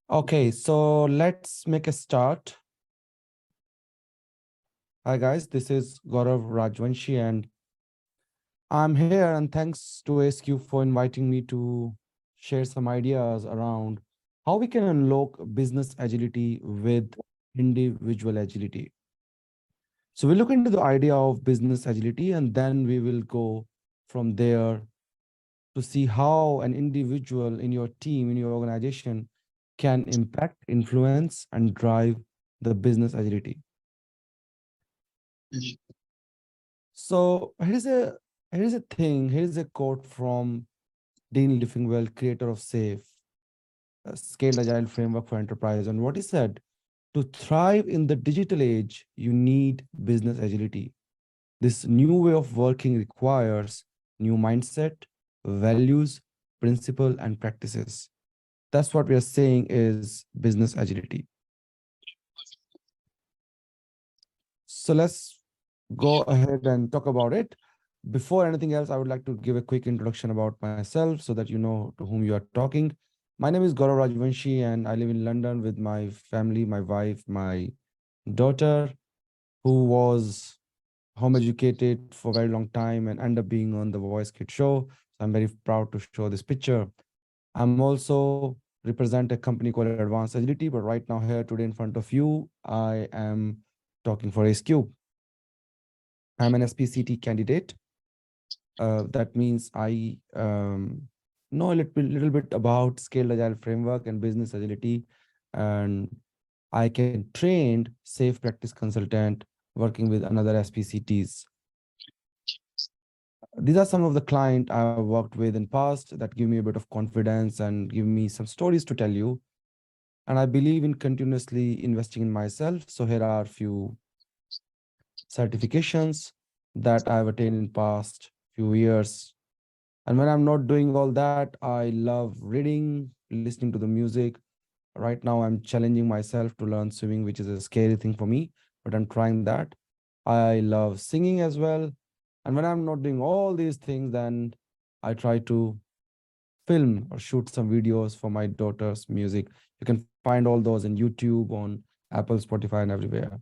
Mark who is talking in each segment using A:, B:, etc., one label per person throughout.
A: Okay, so let's make a start. Hi guys, this is Gaurav Rajvanshi and I'm here and thanks to SQ for inviting me to share some ideas around how we can unlock business agility with individual agility. So we'll look into the idea of business agility and then we will go from there to see how an individual in your team, in your organization can impact, influence, and drive the business agility. So here's a quote from Dean Liffingwell, creator of SAFe, a scaled agile framework for enterprise. And what he said, to thrive in the digital age, you need business agility. This new way of working requires new mindset, values, principle, and practices. That's what we are saying is business agility. So let's go ahead and talk about it. Before anything else, I would like to give a quick introduction about myself so that you know to whom you are talking. My name is Gaurav Rajvanshi, and I live in London with my family, my wife, my daughter, who was home educated for a very long time and ended up being on the Voice Kid show. So I'm very proud to show this picture. I'm also represent a company called Advanced Agility, but right now here today in front of you, I am talking for SQ. I'm an SPCT candidate. That means I know a little bit about scaled agile framework and business agility, and I can trained safe practice consultant working with another SPCTs. These are some of the client I've worked with in past that give me a bit of confidence and give me some stories to tell you. And I believe in continuously investing in myself. So here are a few certifications that I've attained in past few years. And when I'm not doing all that, I love reading, listening to the music. Right now, I'm challenging myself to learn swimming, which is a scary thing for me, but I'm trying that. I love singing as well. And when I'm not doing all these things, then I try to film or shoot some videos for my daughter's music. You can find all those on YouTube, on Apple, Spotify, and everywhere.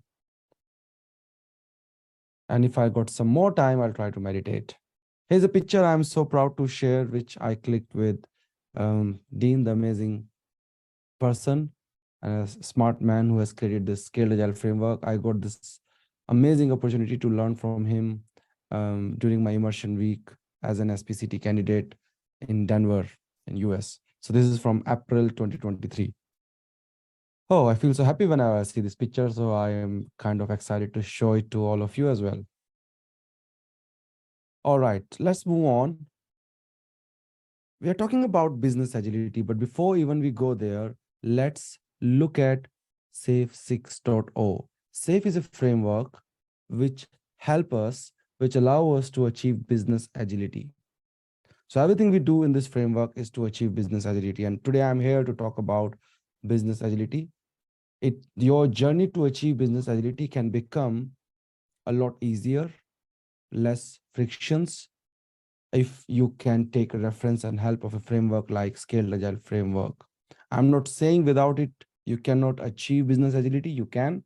A: And if I got some more time, I'll try to meditate. Here's a picture I'm so proud to share, which I clicked with Dean, the amazing person and a smart man who has created this scaled agile framework. I got this amazing opportunity to learn from him during my immersion week as an SPCT candidate in Denver, in US. So this is from April 2023. Oh, I feel so happy when I see this picture. So I am kind of excited to show it to all of you as well. All right, let's move on. We are talking about business agility, but before even we go there, let's look at SAFe 6.0. SAFe is a framework which which allow us to achieve business agility. So everything we do in this framework is to achieve business agility. And today I'm here to talk about business agility. Your journey to achieve business agility can become a lot easier, less frictions, if you can take a reference and help of a framework like scaled agile framework. I'm not saying without it you cannot achieve business agility. You can,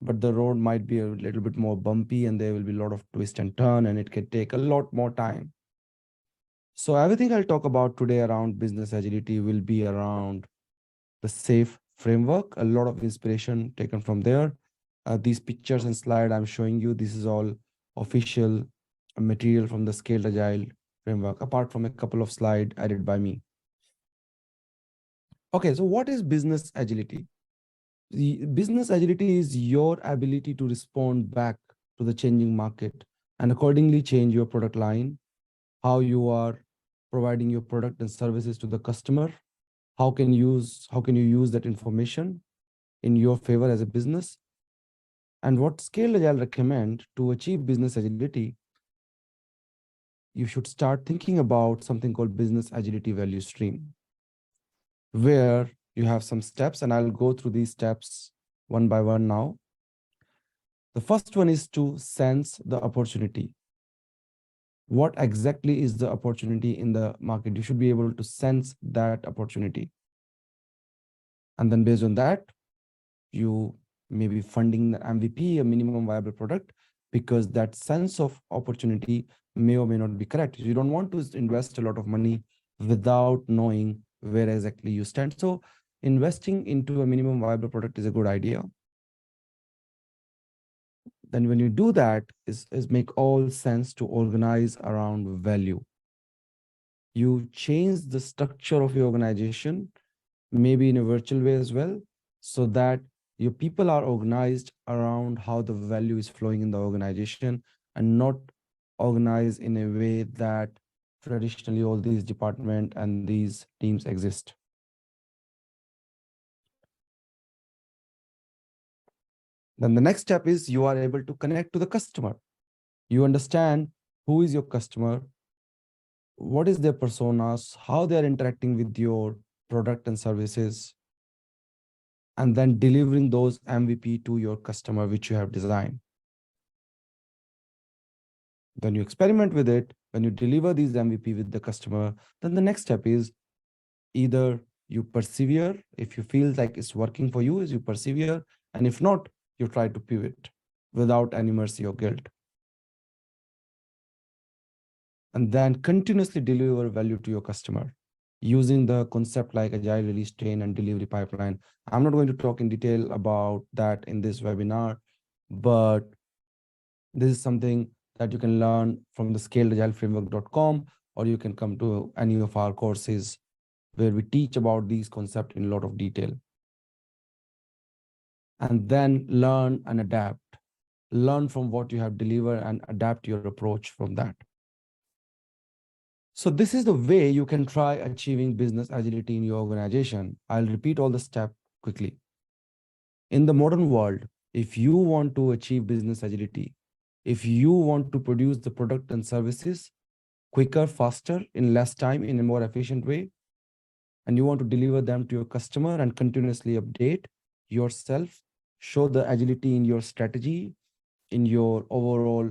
A: but the road might be a little bit more bumpy and there will be a lot of twist and turn and it can take a lot more time. So everything I'll talk about today around business agility will be around the SAFe framework. A lot of inspiration taken from there. These pictures and slide I'm showing you, this is all official material from the scaled agile framework, apart from a couple of slides added by me. Okay, so what is business agility? The business agility is your ability to respond back to the changing market and accordingly change your product line, how you are providing your product and services to the customer, how can you use that information in your favor as a business. And what scale agile recommend to achieve business agility, you should start thinking about something called business agility value stream, where you have some steps, and I'll go through these steps one by one now. The first one is to sense the opportunity. What exactly is the opportunity in the market? You should be able to sense that opportunity. And then based on that, you may be funding the MVP, a minimum viable product, because that sense of opportunity may or may not be correct. You don't want to invest a lot of money without knowing where exactly you stand. So investing into a minimum viable product is a good idea. Then when you do that, is make all sense to organize around value. You change the structure of your organization, maybe in a virtual way as well, so that your people are organized around how the value is flowing in the organization, and not organized in a way that traditionally all these departments and these teams exist. Then the next step is you are able to connect to the customer. You understand who is your customer, what is their personas, how they are interacting with your product and services, and then delivering those MVP to your customer, which you have designed. When you experiment with it, when you deliver these MVP with the customer, then the next step is either you persevere. If you feel like it's working for you, is you persevere. And if not, you try to pivot without any mercy or guilt. And then continuously deliver value to your customer using the concept like agile release train and delivery pipeline. I'm not going to talk in detail about that in this webinar, but this is something that you can learn from the scaleagileframework.com, or you can come to any of our courses where we teach about these concepts in a lot of detail. And then learn and adapt. Learn from what you have delivered and adapt your approach from that. So this is the way you can try achieving business agility in your organization. I'll repeat all the steps quickly. In the modern world, if you want to achieve business agility, if you want to produce the product and services quicker, faster, in less time, in a more efficient way, and you want to deliver them to your customer and continuously update yourself, show the agility in your strategy, in your overall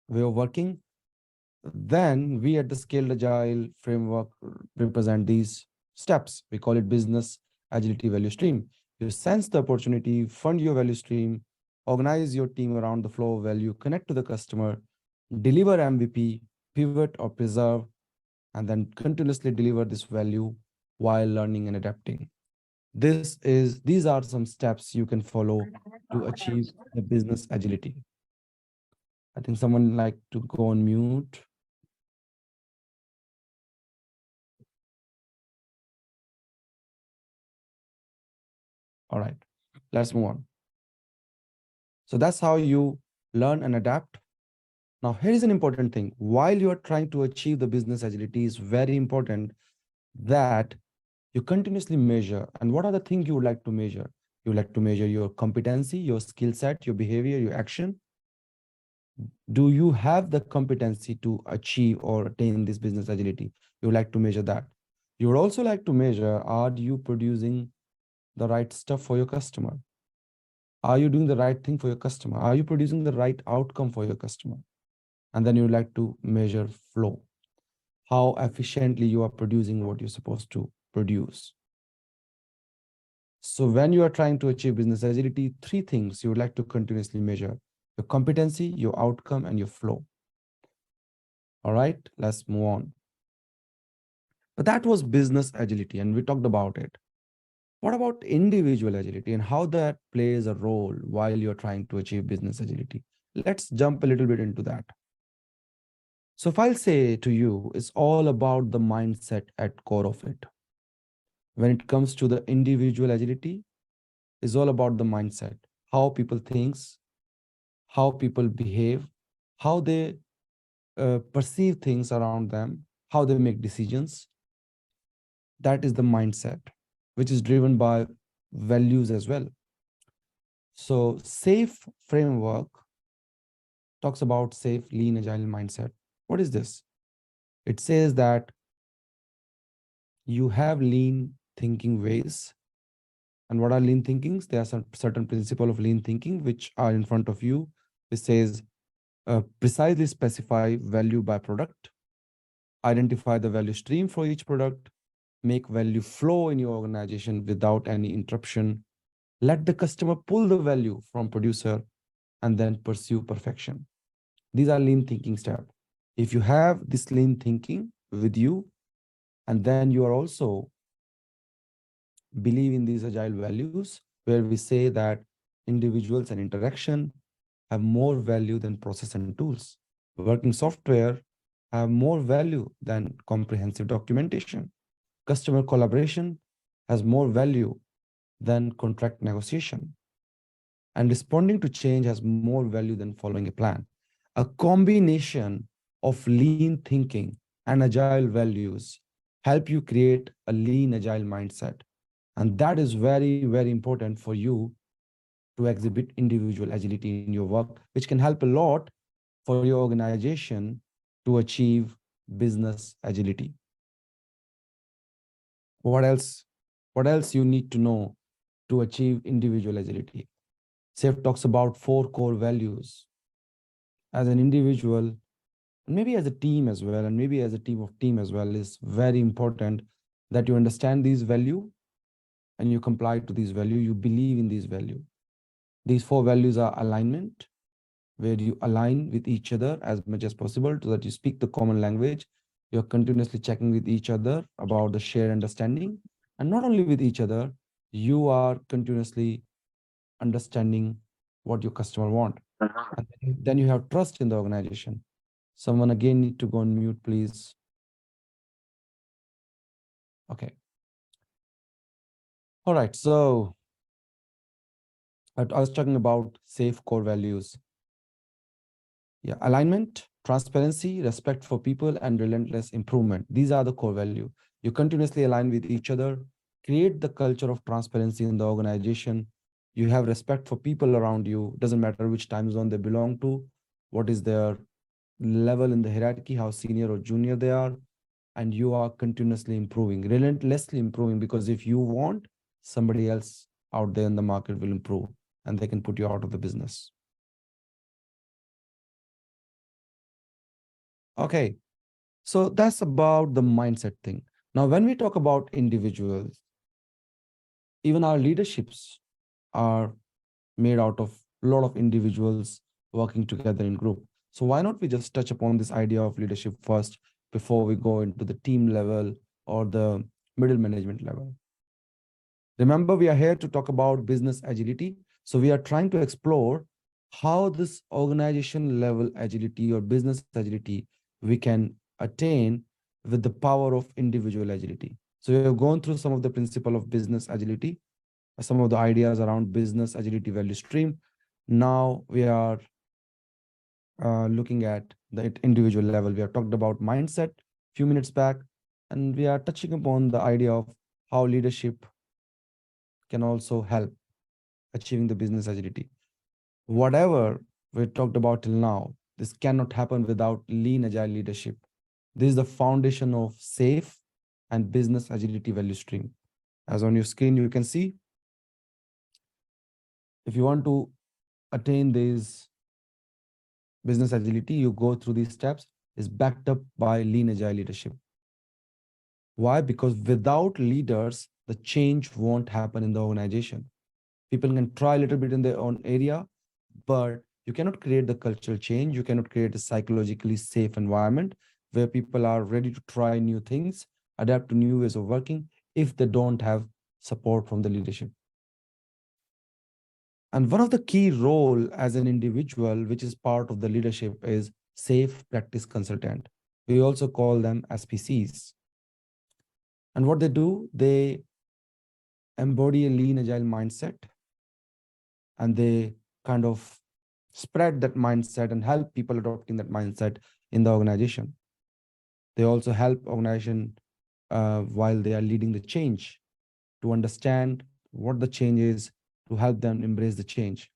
A: way of working, then we at the Scaled Agile framework represent these steps. We call it business agility value stream. You sense the opportunity, fund your value stream, organize your team around the flow of value, connect to the customer, deliver MVP, pivot or preserve, and then continuously deliver this value while learning and adapting. These are some steps you can follow to achieve the business agility. I think someone like to go on mute. All right, let's move on. So that's how you learn and adapt. Now, here is an important thing. While you are trying to achieve the business agility, it's very important that you continuously measure. And what are the things you would like to measure? You would like to measure your competency, your skill set, your behavior, your action. Do you have the competency to achieve or attain this business agility? You would like to measure that. You would also like to measure, are you producing the right stuff for your customer? Are you doing the right thing for your customer? Are you producing the right outcome for your customer? And then you would like to measure flow, how efficiently you are producing what you're supposed to produce. So when you are trying to achieve business agility, three things you would like to continuously measure: your competency, your outcome, and your flow. All right, let's move on. But that was business agility, and we talked about it. What about individual agility and how that plays a role while you're trying to achieve business agility? Let's jump a little bit into that. So if I'll say to you, it's all about the mindset at core of it. When it comes to the individual agility, it's all about the mindset, how people think, how people behave, how they perceive things around them, how they make decisions. That is the mindset, which is driven by values as well. So SAFE framework talks about safe, lean, agile mindset. What is this? It says that you have lean thinking ways. And what are lean thinkings? There are some certain principles of lean thinking which are in front of you. It says precisely specify value by product, identify the value stream for each product, make value flow in your organization without any interruption, let the customer pull the value from producer, and then pursue perfection. These are lean thinking steps. If you have this lean thinking with you, and then you are also believe in these agile values, where we say that individuals and interaction have more value than process and tools. Working software have more value than comprehensive documentation. Customer collaboration has more value than contract negotiation. And responding to change has more value than following a plan. A combination of lean thinking and agile values help you create a lean agile mindset. And that is very, very important for you to exhibit individual agility in your work, which can help a lot for your organization to achieve business agility. What else? What else you need to know to achieve individual agility? SAFe talks about 4 core values. As an individual, and maybe as a team as well, and maybe as a team as well, is very important that you understand these value and you comply to these value, you believe in these value. These 4 values are alignment, where you align with each other as much as possible so that you speak the common language. You're continuously checking with each other about the shared understanding. And not only with each other, you are continuously understanding what your customer want. And then you have trust in the organization. Someone again need to go on mute, please. Okay. All right. So I was talking about SAFe core values. Yeah, alignment, transparency, respect for people, and relentless improvement. These are the core value. You continuously align with each other, create the culture of transparency in the organization. You have respect for people around you. Doesn't matter which time zone they belong to, what is their level in the hierarchy, how senior or junior they are, and you are continuously improving, relentlessly improving, because if you want, somebody else out there in the market will improve and they can put you out of the business. Okay. So that's about the mindset thing. Now, when we talk about individuals, even our leaderships are made out of a lot of individuals working together in group. So why not we just touch upon this idea of leadership first before we go into the team level or the middle management level? Remember, we are here to talk about business agility. So we are trying to explore how this organization level agility or business agility we can attain with the power of individual agility. So we have gone through some of the principle of business agility, some of the ideas around business agility value stream. Now we are looking at the individual level. We have talked about mindset a few minutes back, and we are touching upon the idea of how leadership can also help achieving the business agility. Whatever we talked about till now, this cannot happen without lean agile leadership. This is the foundation of SAFe and business agility value stream. As on your screen, you can see, if you want to attain this business agility, you go through these steps, is backed up by lean agile leadership. Why? Because without leaders, the change won't happen in the organization. People can try a little bit in their own area, but you cannot create the cultural change. You cannot create a psychologically safe environment where people are ready to try new things, adapt to new ways of working, if they don't have support from the leadership. And one of the key role as an individual, which is part of the leadership, is SAFe practice consultant. We also call them SPCs. And what they do, they embody a lean agile mindset, and they kind of spread that mindset and help people adopting that mindset in the organization. They also help organization while they are leading the change to understand what the change is, to help them embrace the change.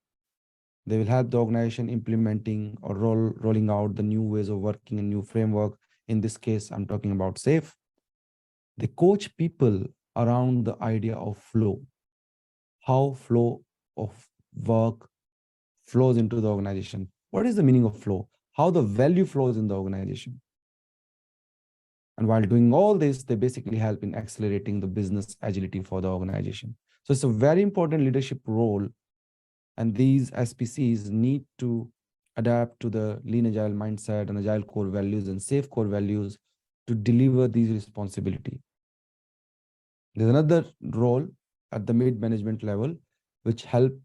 A: They will help the organization implementing or rolling out the new ways of working and new framework. In this case, I'm talking about SAFe. They coach people around the idea of flow, how flow of work flows into the organization. What is the meaning of flow? How the value flows in the organization. And while doing all this, they basically help in accelerating the business agility for the organization. So it's a very important leadership role. And these SPCs need to adapt to the lean agile mindset and agile core values and safe core values to deliver these responsibility. There's another role at the mid management level, which help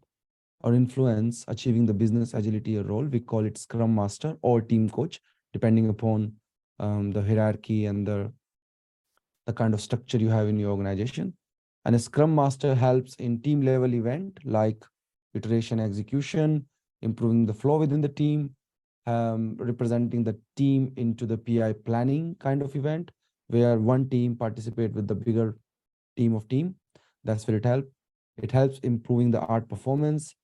A: or influence achieving the business agility role. We call it Scrum Master or Team Coach, depending upon the hierarchy and the kind of structure you have in your organization. And a Scrum Master helps in team level event like iteration execution, improving the flow within the team, representing the team into the PI planning kind of event, where one team participate with the bigger team. That's where it helps. It helps improving the art performance,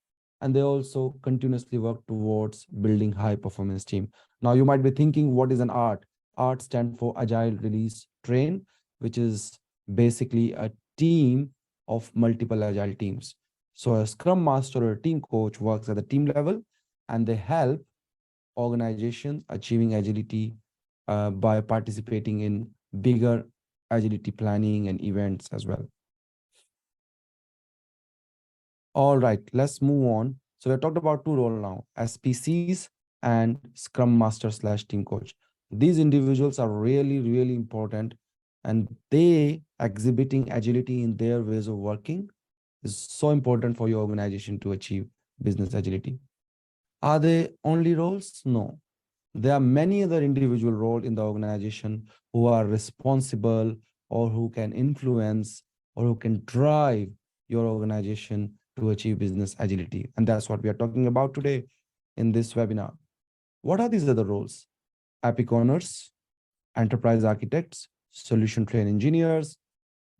A: and they also continuously work towards building high performance team. Now you might be thinking, what is an art? Art stand for Agile Release Train, which is basically a team of multiple agile teams. So a scrum master or a team coach works at the team level, and they help organizations achieving agility by participating in bigger agility planning and events as well. All right, let's move on. So we talked about two roles now, SPCs and Scrum Master / Team Coach. These individuals are really, really important, and they exhibiting agility in their ways of working is so important for your organization to achieve business agility. Are they only roles? No. There are many other individual roles in the organization who are responsible or who can influence or who can drive your organization to achieve business agility. And that's what we are talking about today in this webinar. What are these other roles? Epic owners, enterprise architects, solution train engineers,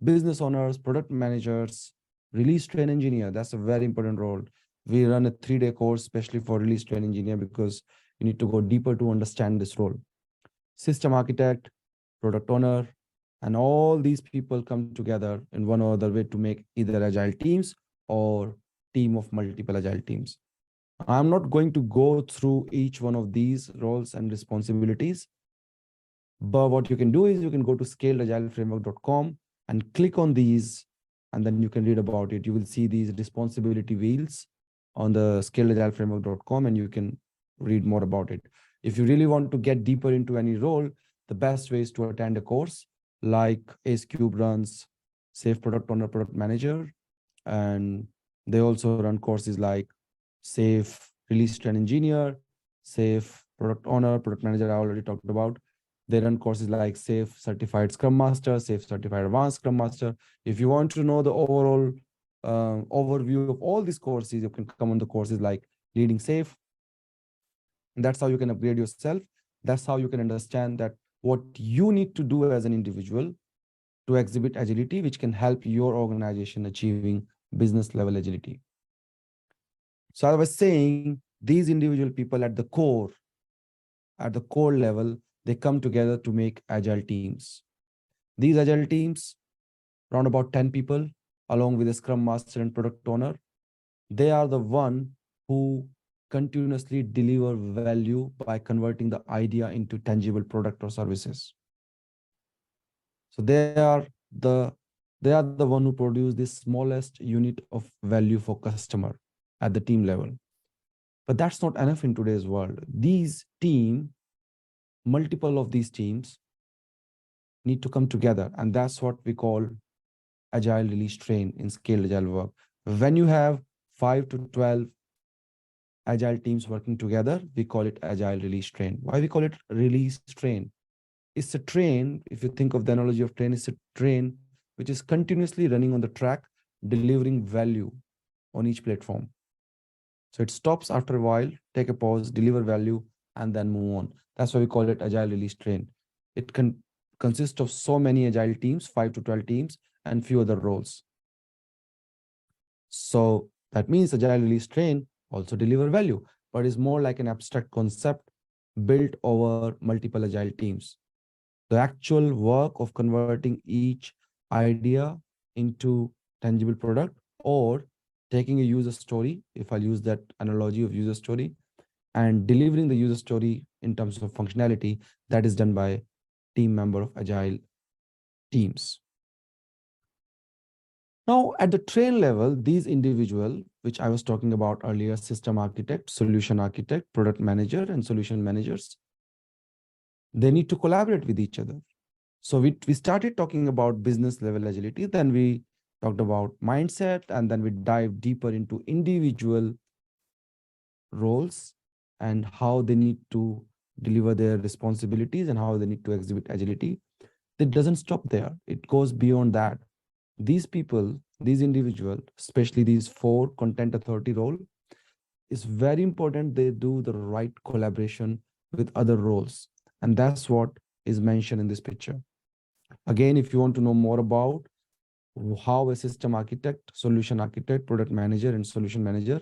A: business owners, product managers, release train engineer. That's a very important role. We run a 3-day course, especially for release train engineer, because you need to go deeper to understand this role. System architect, product owner, and all these people come together in one or other way to make either agile teams or team of multiple agile teams. I'm not going to go through each one of these roles and responsibilities, but what you can do is you can go to scaleagileframework.com and click on these, and then you can read about it. You will see these responsibility wheels on the scaleagileframework.com, and you can read more about it. If you really want to get deeper into any role, the best way is to attend a course like Ace Cube runs Safe Product Owner, Product Manager, and they also run courses like Safe Release Train Engineer, Safe Product Owner, Product Manager, I already talked about. They run courses like Safe Certified Scrum Master, Safe Certified Advanced Scrum Master. If you want to know the overall overview of all these courses, you can come on the courses like Leading Safe. And that's how you can upgrade yourself. That's how you can understand that what you need to do as an individual to exhibit agility, which can help your organization achieving business level agility. So I was saying, these individual people at the core level, they come together to make agile teams. These agile teams, around about 10 people, along with a scrum master and product owner, they are the one who continuously deliver value by converting the idea into tangible product or services. So they are the one who produce the smallest unit of value for customer at the team level. But that's not enough in today's world. Multiple of these teams need to come together, and that's what we call agile release train in scaled agile work. When you have 5 to 12 agile teams working together, we call it agile release train. Why we call it release train? It's a train, if you think of the analogy of train, it's a train which is continuously running on the track, delivering value on each platform. So it stops after a while, take a pause, deliver value, and then move on. That's why we call it agile release train. It can consist of so many agile teams, 5 to 12 teams, and few other roles. So that means agile release train also deliver value, but is more like an abstract concept built over multiple agile teams. The actual work of converting each idea into tangible product, or taking a user story, if I'll use that analogy of user story, and delivering the user story in terms of functionality, that is done by team member of agile teams. Now, at the train level, these individuals, which I was talking about earlier, system architect, solution architect, product manager, and solution managers, they need to collaborate with each other. So we started talking about business level agility, then we talked about mindset, and then we dive deeper into individual roles and how they need to deliver their responsibilities and how they need to exhibit agility. It doesn't stop there. It goes beyond that. These people, these individuals, especially these four content authority role, is very important. They do the right collaboration with other roles. And that's what is mentioned in this picture. Again, if you want to know more about how a system architect, solution architect, product manager, and solution manager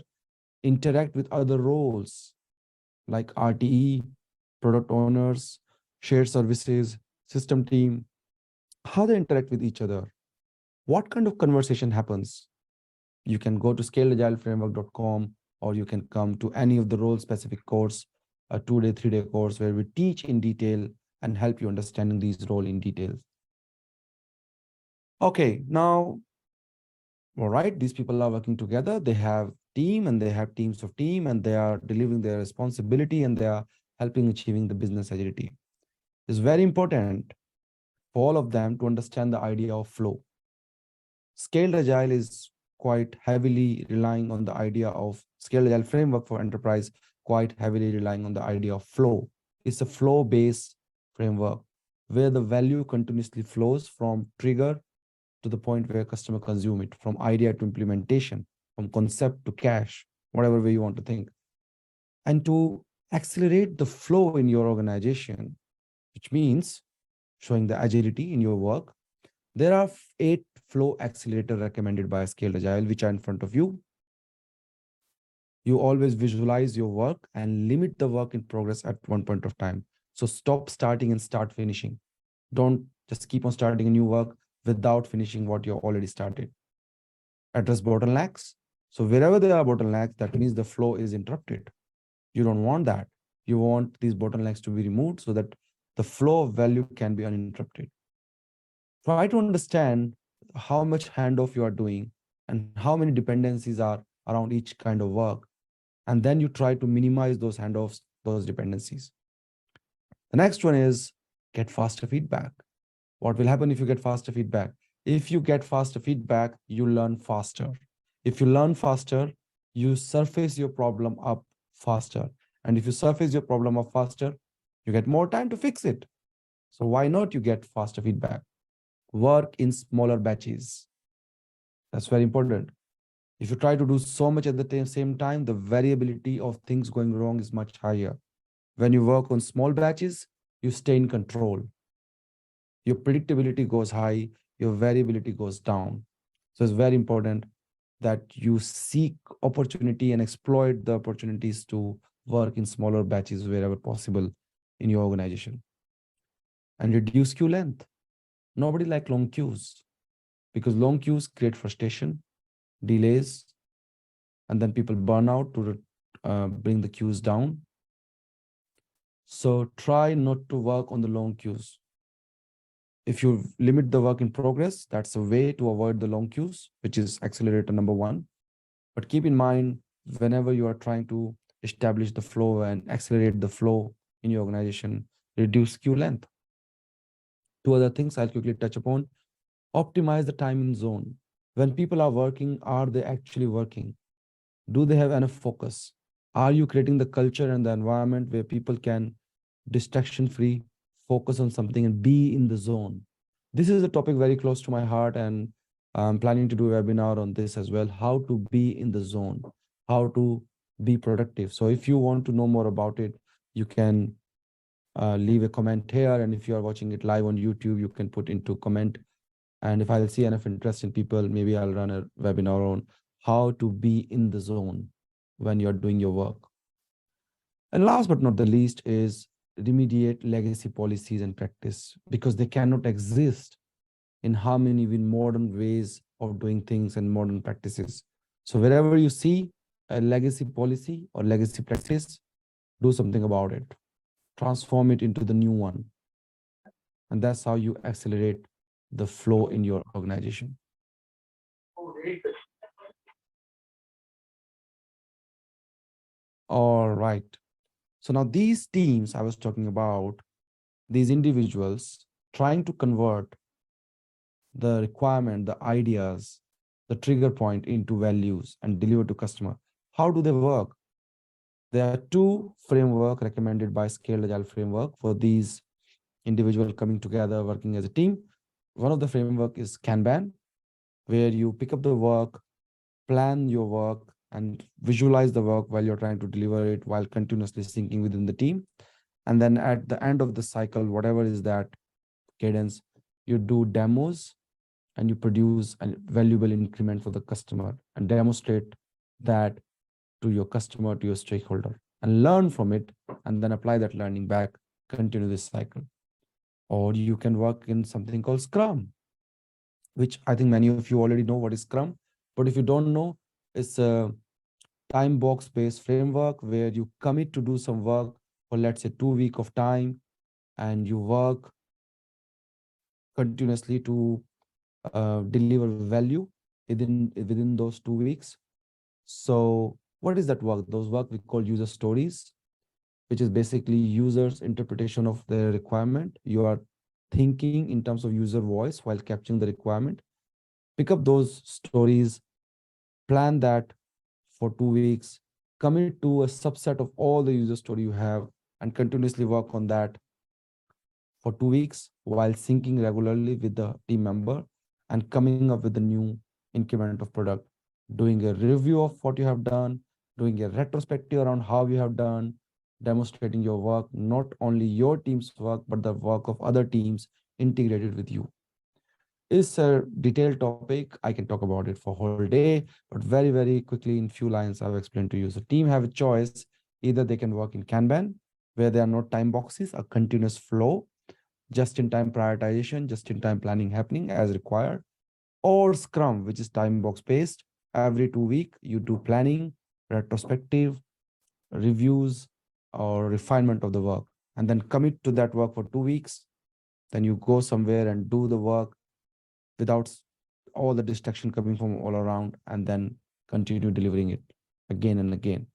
A: interact with other roles like RTE, product owners, shared services, system team, how they interact with each other, what kind of conversation happens. You can go to scaleagileframework.com, or you can come to any of the role specific course, a 2-day, 3-day course where we teach in detail and help you understanding these role in detail. Okay, now, all right, these people are working together. They have team and they have teams of team, and they are delivering their responsibility, and they are helping achieving the business agility. It's very important for all of them to understand the idea of flow. Scaled Agile is quite heavily relying on the idea of Scaled Agile framework for enterprise, quite heavily relying on the idea of flow. It's a flow-based framework where the value continuously flows from trigger to the point where customer consume it, from idea to implementation, from concept to cash, whatever way you want to think. And to accelerate the flow in your organization, which means showing the agility in your work, there are 8 flow accelerator recommended by Scaled Agile, which are in front of you. You always visualize your work and limit the work in progress at one point of time. So stop starting and start finishing. Don't just keep on starting a new work without finishing what you already started. Address bottlenecks. So wherever there are bottlenecks, that means the flow is interrupted. You don't want that. You want these bottlenecks to be removed so that the flow of value can be uninterrupted. Try to understand how much handoff you are doing and how many dependencies are around each kind of work. And then you try to minimize those handoffs, those dependencies. The next one is get faster feedback. What will happen if you get faster feedback? If you get faster feedback, you learn faster. If you learn faster, you surface your problem up faster. And if you surface your problem up faster, you get more time to fix it. So why not you get faster feedback? Work in smaller batches. That's very important. If you try to do so much at the same time, the variability of things going wrong is much higher. When you work on small batches, you stay in control. Your predictability goes high, your variability goes down. So it's very important that you seek opportunity and exploit the opportunities to work in smaller batches wherever possible in your organization. And reduce queue length. Nobody likes long queues because long queues create frustration, delays, and then people burn out to bring the queues down. So try not to work on the long queues. If you limit the work in progress, that's a way to avoid the long queues, which is accelerator number 1. But keep in mind, whenever you are trying to establish the flow and accelerate the flow in your organization, reduce queue length. 2 other things I'll quickly touch upon. Optimize the time in zone. When people are working, are they actually working? Do they have enough focus? Are you creating the culture and the environment where people can distraction free, focus on something and be in the zone? This is a topic very close to my heart, and I'm planning to do a webinar on this as well, how to be in the zone, how to be productive. So if you want to know more about it, you can leave a comment here. And if you are watching it live on YouTube, you can put into comment. And if I'll see enough interest in people, maybe I'll run a webinar on how to be in the zone when you're doing your work. And last but not the least is remediate legacy policies and practice, because they cannot exist in harmony with modern ways of doing things and modern practices. So wherever you see a legacy policy or legacy practice, do something about it. Transform it into the new one. And that's how you accelerate the flow in your organization. All right. So now these teams I was talking about, these individuals trying to convert the requirement, the ideas, the trigger point into values and deliver to customer. How do they work? There are two framework recommended by Scaled Agile Framework for these individual coming together, working as a team. One of the framework is Kanban, where you pick up the work, plan your work, and visualize the work while you're trying to deliver it while continuously syncing within the team. And then at the end of the cycle, whatever is that cadence, you do demos and you produce a valuable increment for the customer and demonstrate that to your customer, to your stakeholder, and learn from it, and then apply that learning back, continue this cycle. Or you can work in something called Scrum, which I think many of you already know what is Scrum. But if you don't know, it's a time box based framework where you commit to do some work for, let's say, 2 weeks of time, and you work continuously to deliver value within those 2 weeks. So what is that work? Those work we call user stories, which is basically users' interpretation of the requirement. You are thinking in terms of user voice while capturing the requirement. Pick up those stories, plan that for 2 weeks, commit to a subset of all the user story you have, and continuously work on that for 2 weeks while syncing regularly with the team member and coming up with a new increment of product, doing a review of what you have done, doing a retrospective around how you have done, demonstrating your work, not only your team's work, but the work of other teams integrated with you. It's a detailed topic. I can talk about it for a whole day, but very, very quickly in few lines, I've explained to you. So team have a choice. Either they can work in Kanban, where there are no time boxes, a continuous flow, just-in-time prioritization, just-in-time planning happening as required, or Scrum, which is time box based. Every 2 weeks, you do planning, retrospective, reviews, or refinement of the work, and then commit to that work for 2 weeks. Then you go somewhere and do the work without all the distraction coming from all around, and then continue delivering it again and again.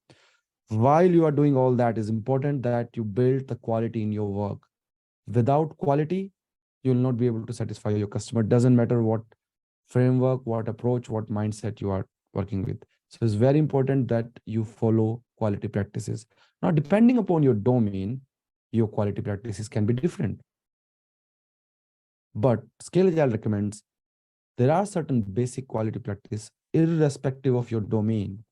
A: While you are doing all that, is important that you build the quality in your work. Without quality, you will not be able to satisfy your customer. Doesn't matter what framework, what approach, what mindset you are working with. So it's very important that you follow quality practices. Now, depending upon your domain, your quality practices can be different. But Scale Agile recommends there are certain basic quality practices, irrespective of your domain.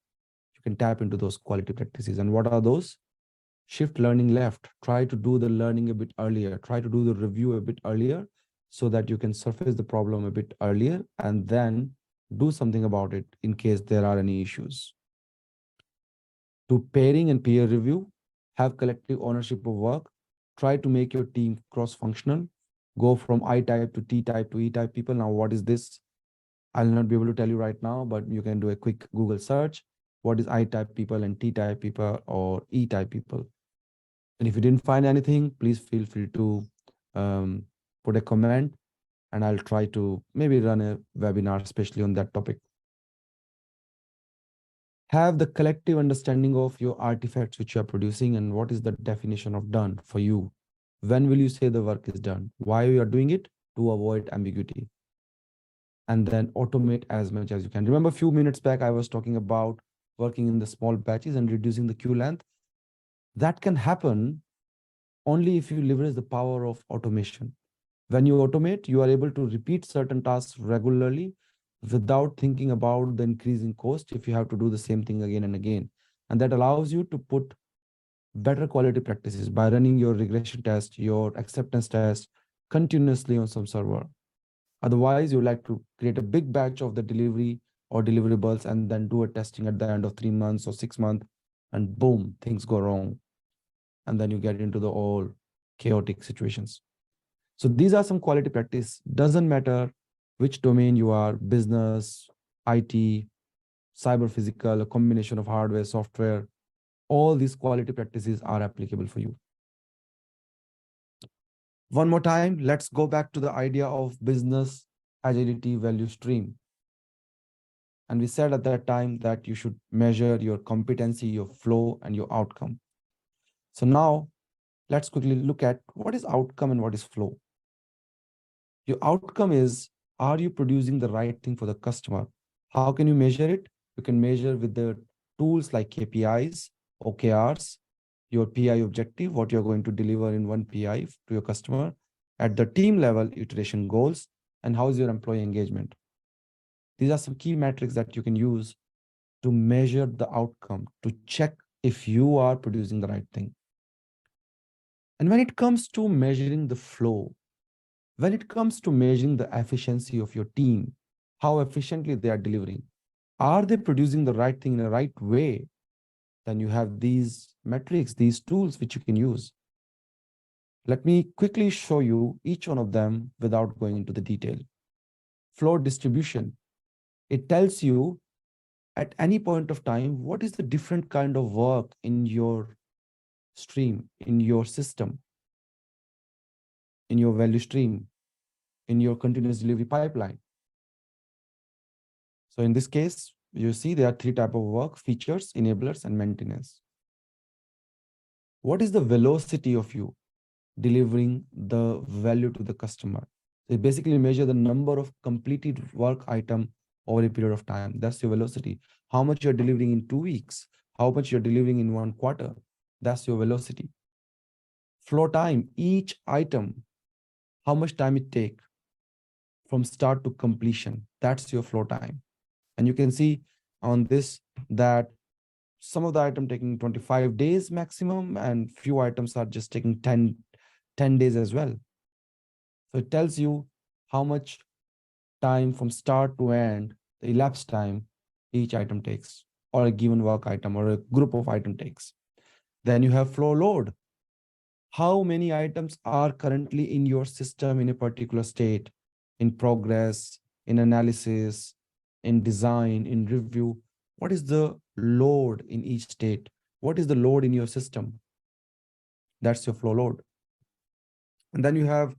A: You can tap into those quality practices. And what are those? Shift learning left. Try to do the learning a bit earlier. Try to do the review a bit earlier so that you can surface the problem a bit earlier and then do something about it in case there are any issues. To pairing and peer review, have collective ownership of work. Try to make your team cross-functional. Go from I type to T type to E type people. Now, what is this? I'll not be able to tell you right now, but you can do a quick Google search. What is I type people and T type people or E type people? And if you didn't find anything, please feel free to put a comment, and I'll try to maybe run a webinar, especially on that topic. Have the collective understanding of your artifacts which you are producing and what is the definition of done for you. When will you say the work is done? Why you are doing it? To avoid ambiguity. And then automate as much as you can. Remember a few minutes back, I was talking about working in the small batches and reducing the queue length. That can happen only if you leverage the power of automation. When you automate, you are able to repeat certain tasks regularly without thinking about the increasing cost if you have to do the same thing again and again. And that allows you to put better quality practices by running your regression test, your acceptance test continuously on some server. Otherwise, you like to create a big batch of the delivery or deliverables and then do a testing at the end of 3 months or 6 months, and boom, things go wrong. And then you get into the all chaotic situations. So these are some quality practice. Doesn't matter which domain you are, business, IT, cyber physical, a combination of hardware, software, all these quality practices are applicable for you. One more time, let's go back to the idea of business agility value stream. And we said at that time that you should measure your competency, your flow, and your outcome. So now let's quickly look at what is outcome and what is flow. Your outcome is, are you producing the right thing for the customer? How can you measure it? You can measure with the tools like KPIs, OKRs, your PI objective, what you're going to deliver in one PI to your customer. At the team level, iteration goals, and how is your employee engagement? These are some key metrics that you can use to measure the outcome, to check if you are producing the right thing. And when it comes to measuring the flow, when it comes to measuring the efficiency of your team, how efficiently they are delivering, are they producing the right thing in the right way? Then you have these metrics, these tools which you can use. Let me quickly show you each one of them without going into the detail. Flow distribution. It tells you at any point of time, what is the different kind of work in your stream, in your system, in your value stream, in your continuous delivery pipeline. So in this case, you see there are three types of work: features, enablers, and maintenance. What is the velocity of you delivering the value to the customer? They basically measure the number of completed work item over a period of time. That's your velocity. How much you're delivering in 2 weeks, how much you're delivering in 1 quarter. That's your velocity. Flow time, each item, how much time it take from start to completion. That's your flow time. And you can see on this that some of the item taking 25 days maximum, and few items are just taking 10 days as well. So it tells you how much time from start to end, the elapsed time each item takes, or a given work item or a group of item takes. Then you have flow load. How many items are currently in your system in a particular state, in progress, in analysis, in design, in review? What is the load in each state? What is the load in your system? That's your flow load. And then you have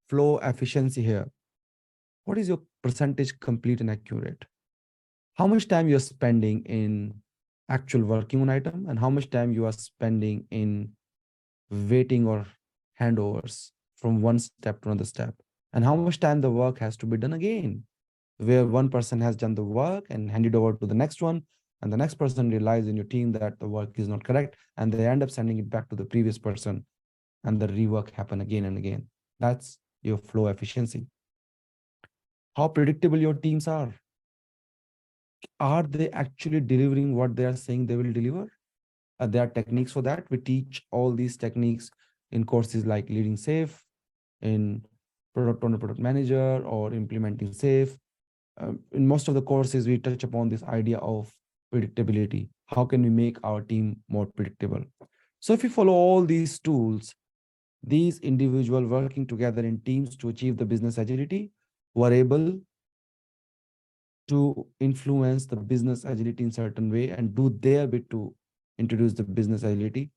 A: flow efficiency here. What is your percentage complete and accurate? How much time you're spending in actual working on item, and how much time you are spending in waiting or handovers from one step to another step, and how much time the work has to be done again, where one person has done the work and handed over to the next one, and the next person realizes in your team that the work is not correct, and they end up sending it back to the previous person, and the rework happen again and again. That's your flow efficiency. How predictable your teams are they actually delivering what they are saying they will deliver? There are techniques for that. We teach all these techniques in courses like Leading Safe, in Product Owner, Product Manager, or Implementing Safe. In most of the courses, we touch upon this idea of predictability. How can we make our team more predictable? So if you follow all these tools, these individuals working together in teams to achieve the business agility were able to influence the business agility in certain way and do their bit to introduce the business agility,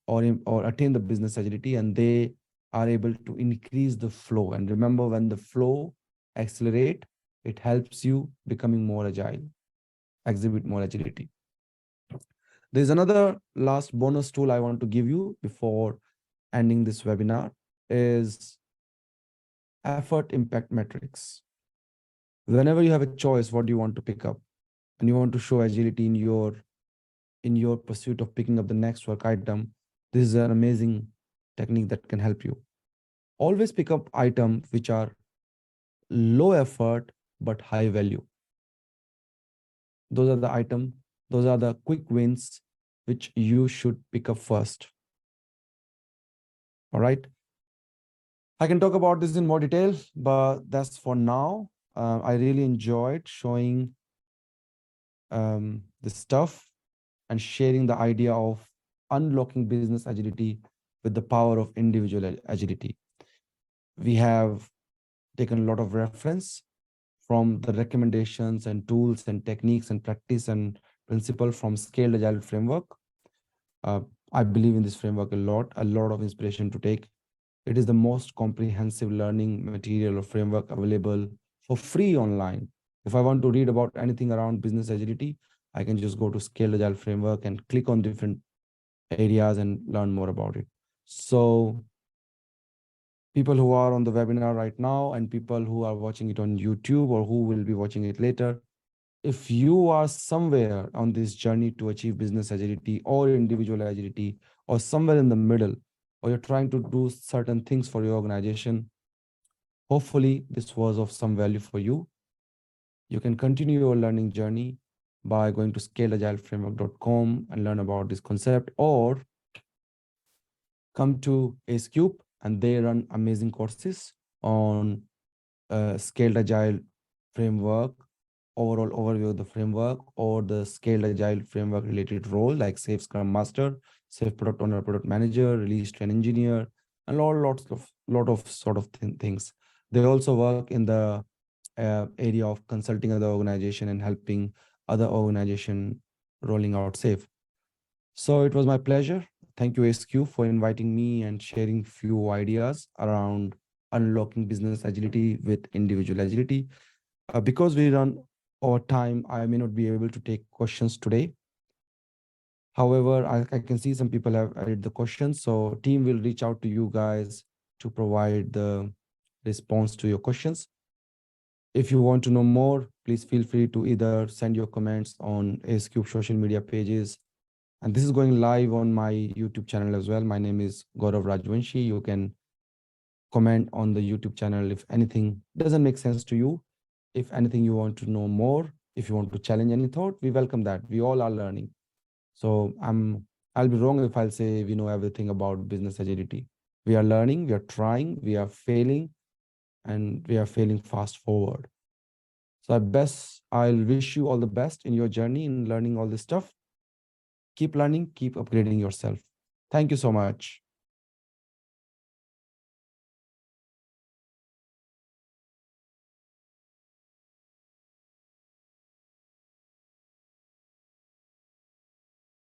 A: or attain the business agility, and they are able to increase the flow. And remember, when the flow accelerate, it helps you becoming more agile, exhibit more agility. There's another last bonus tool I want to give you before ending this webinar is effort impact metrics. Whenever you have a choice, what do you want to pick up, and you want to show agility in your pursuit of picking up the next work item, this is an amazing technique that can help you. Always pick up items which are low effort but high value. Those are the items, those are the quick wins which you should pick up first. All right. I can talk about this in more detail, but that's for now. I really enjoyed showing this stuff and sharing the idea of unlocking business agility with the power of individual agility. We have taken a lot of reference from the recommendations and tools and techniques and practice and principle from Scaled Agile Framework. I believe in this framework a lot of inspiration to take It is the most comprehensive learning material or framework available for free online. If I want to read about anything around business agility, I can just go to Scaled Agile Framework and click on different areas and learn more about it. So people who are on the webinar right now and people who are watching it on YouTube or who will be watching it later, if you are somewhere on this journey to achieve business agility or individual agility or somewhere in the middle, or you're trying to do certain things for your organization, hopefully this was of some value for you. You can continue your learning journey by going to scaleagileframework.com and learn about this concept, or come to AceCube and they run amazing courses on scaled agile framework, overall overview of the framework, or the scaled agile framework related role like safe scrum master, safe product owner, product manager, release train engineer, and lot of sort of things. They also work in the area of consulting other organization and helping other organization rolling out safe. So it was my pleasure. Thank you, SQ, for inviting me and sharing few ideas around unlocking business agility with individual agility. Because we run over time, I may not be able to take questions today. However, I can see some people have added the questions. So team will reach out to you guys to provide the response to your questions. If you want to know more, please feel free to either send your comments on AceCube social media pages. And this is going live on my YouTube channel as well. My name is Gaurav Rajvanshi. You can comment on the YouTube channel if anything doesn't make sense to you. If anything you want to know more, if you want to challenge any thought, we welcome that. We all are learning. So I'll be wrong if I'll say we know everything about business agility. We are learning, we are trying, we are failing, and we are failing fast forward. So I'll wish you all the best in your journey in learning all this stuff. Keep learning, keep upgrading yourself. Thank you so much.